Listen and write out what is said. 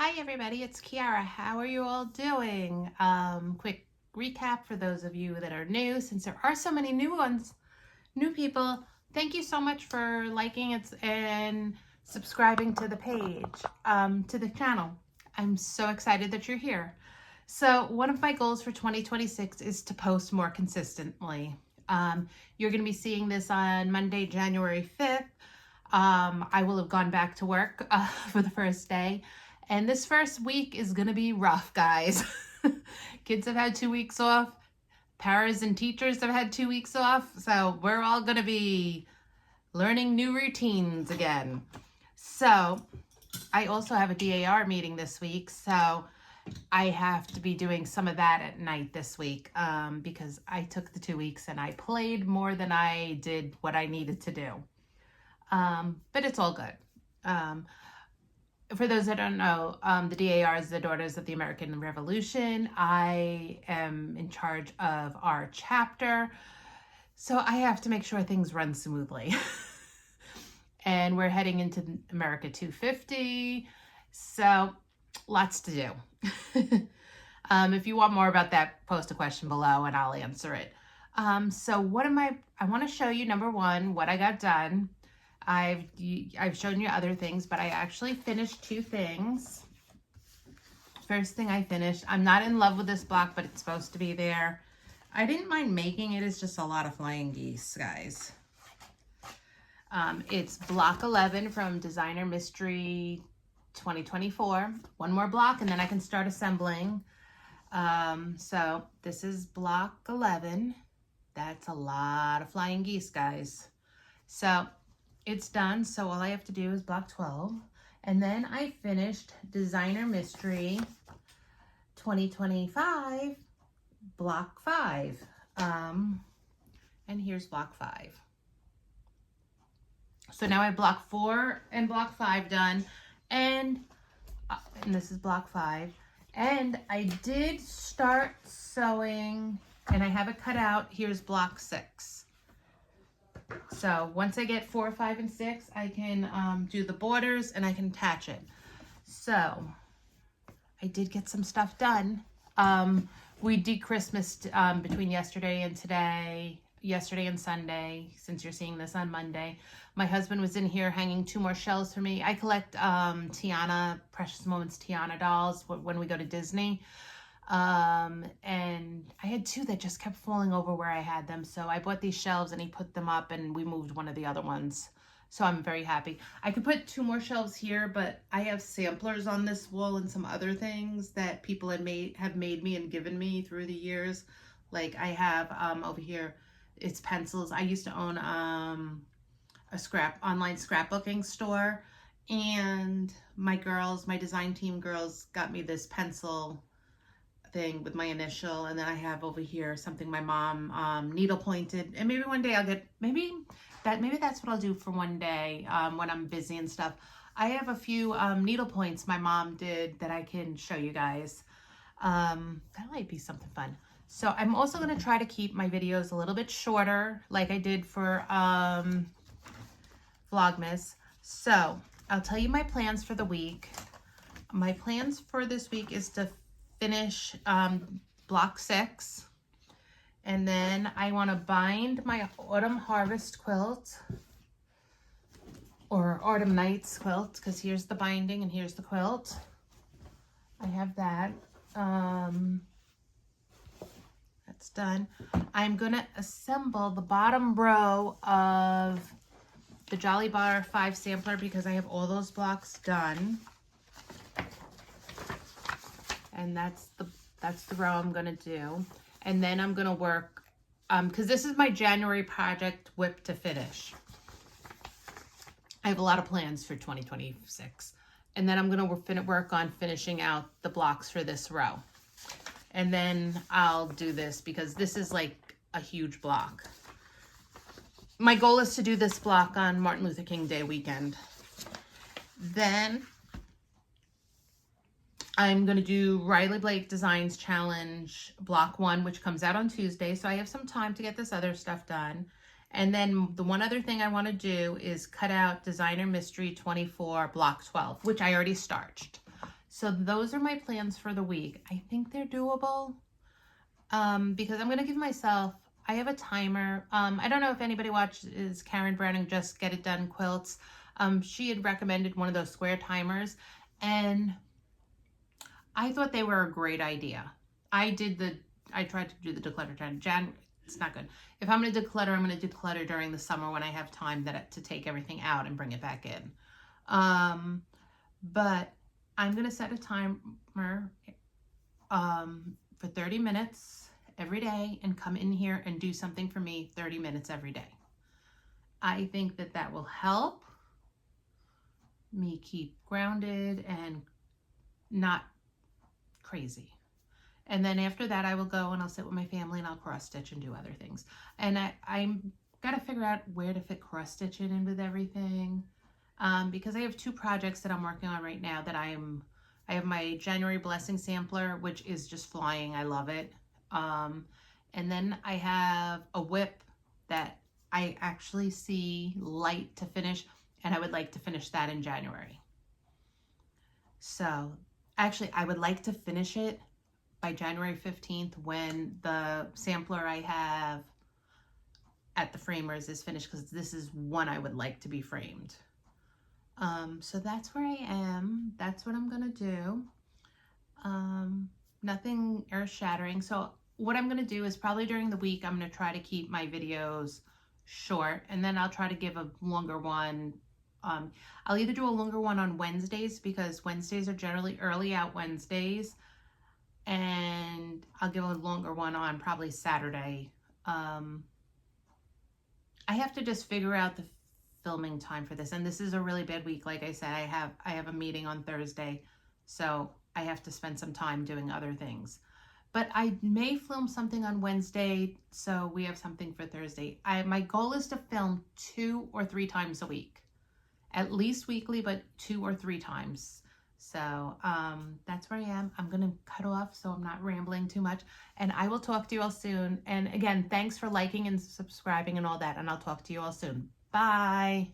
Hi everybody, it's Kiara. How are you all doing? Quick recap for those of you that are new, since there are so many new people. Thank you so much for liking it and subscribing to the page, to the channel. I'm so excited that you're here. So one of my goals for 2026 is to post more consistently. You're going to be seeing this on Monday, January 5th. I will have gone back to work for the first day. And this first week is going to be rough, guys. Kids have had 2 weeks off. Paras and teachers have had 2 weeks off. So we're all going to be learning new routines again. So I also have a DAR meeting this week. So I have to be doing some of that at night this week because I took the 2 weeks and I played more than I did what I needed to do. But it's all good. For those that don't know, the DAR is the Daughters of the American Revolution. I am in charge of our chapter, so I have to make sure things run smoothly. And we're heading into America 250, so lots to do. If you want more about that, post a question below and I'll answer it. So I want to show you, number one, what I got done. I've shown you other things, but I actually finished 2 things. First thing I finished, I'm not in love with this block, but it's supposed to be there. I didn't mind making it. It's just a lot of flying geese, guys. It's block 11 from Designer Mystery 2024. One more block and then I can start assembling. So this is block 11. That's a lot of flying geese, guys. So it's done, so all I have to do is block 12. And then I finished Designer Mystery 2025, block 5. And here's block 5. So now I have block 4 and block 5 done. And this is block 5. And I did start sewing, and I have it cut out. Here's block 6. So once I get 4, 5, and 6, I can do the borders and I can attach it. So I did get some stuff done. We de-Christmased between yesterday and today, yesterday and Sunday, since you're seeing this on Monday. My husband was in here hanging 2 more shelves for me. I collect Tiana, Precious Moments Tiana dolls when we go to Disney. And I had 2 that just kept falling over where I had them. So I bought these shelves and he put them up and we moved one of the other ones. So I'm very happy. I could put 2 more shelves here, but I have samplers on this wall and some other things that people have made me and given me through the years. Like I have, over here, it's pencils. I used to own, a online scrapbooking store, and my design team girls got me this pencil thing with my initial, and then I have over here something my mom needle pointed, and maybe one day I'll get, maybe that's what I'll do for one day when I'm busy and stuff. I have a few needle points my mom did that I can show you guys. That might be something fun. So I'm also going to try to keep my videos a little bit shorter like I did for Vlogmas. So I'll tell you my plans for the week. My plans for this week is to finish block 6, and then I want to bind my Autumn Harvest quilt, or Autumn Nights quilt, because here's the binding and here's the quilt. I have that. That's done. I'm gonna assemble the bottom row of the Jolly Bar 5 sampler because I have all those blocks done. And that's the row I'm gonna do. And then I'm gonna work, because this is my January project, whip to finish. I have a lot of plans for 2026. And then I'm gonna work on finishing out the blocks for this row. And then I'll do this because this is like a huge block. My goal is to do this block on Martin Luther King Day weekend. Then I'm going to do Riley Blake Designs Challenge Block 1, which comes out on Tuesday. So I have some time to get this other stuff done. And then the one other thing I want to do is cut out Designer Mystery 24 Block 12, which I already starched. So those are my plans for the week. I think they're doable because I'm going to give myself, I have a timer. I don't know if anybody watches Karen Browning Just Get It Done Quilts. She had recommended one of those square timers, and I thought they were a great idea. I tried to do the declutter trend. It's not good. If I'm going to declutter, I'm going to declutter during the summer when I have time to take everything out and bring it back in. But I'm going to set a timer for 30 minutes every day and come in here and do something for me 30 minutes every day. I think that will help me keep grounded and not crazy. And then after that, I will go and I'll sit with my family and I'll cross stitch and do other things. And I'm got to figure out where to fit cross stitching in with everything, because I have 2 projects that I'm working on right now that I have my January Blessing sampler, which is just flying. I love it. And then I have a whip that I actually see light to finish, and I would like to finish that in January. So actually, I would like to finish it by January 15th when the sampler I have at the framers is finished, because this is one I would like to be framed. So that's where I am. That's what I'm gonna do. Nothing earth-shattering. So what I'm gonna do is probably during the week, I'm gonna try to keep my videos short, and then I'll try to give a longer one. I'll either do a longer one on Wednesdays, because Wednesdays are generally early out Wednesdays, and I'll give a longer one on probably Saturday. I have to just figure out the filming time for this, and this is a really bad week. Like I said, I have a meeting on Thursday, so I have to spend some time doing other things. But I may film something on Wednesday, so we have something for Thursday. My goal is to film 2 or 3 times a week, at least weekly, but 2 or 3 times. So that's where I am. I'm going to cut off so I'm not rambling too much. And I will talk to you all soon. And again, thanks for liking and subscribing and all that. And I'll talk to you all soon. Bye.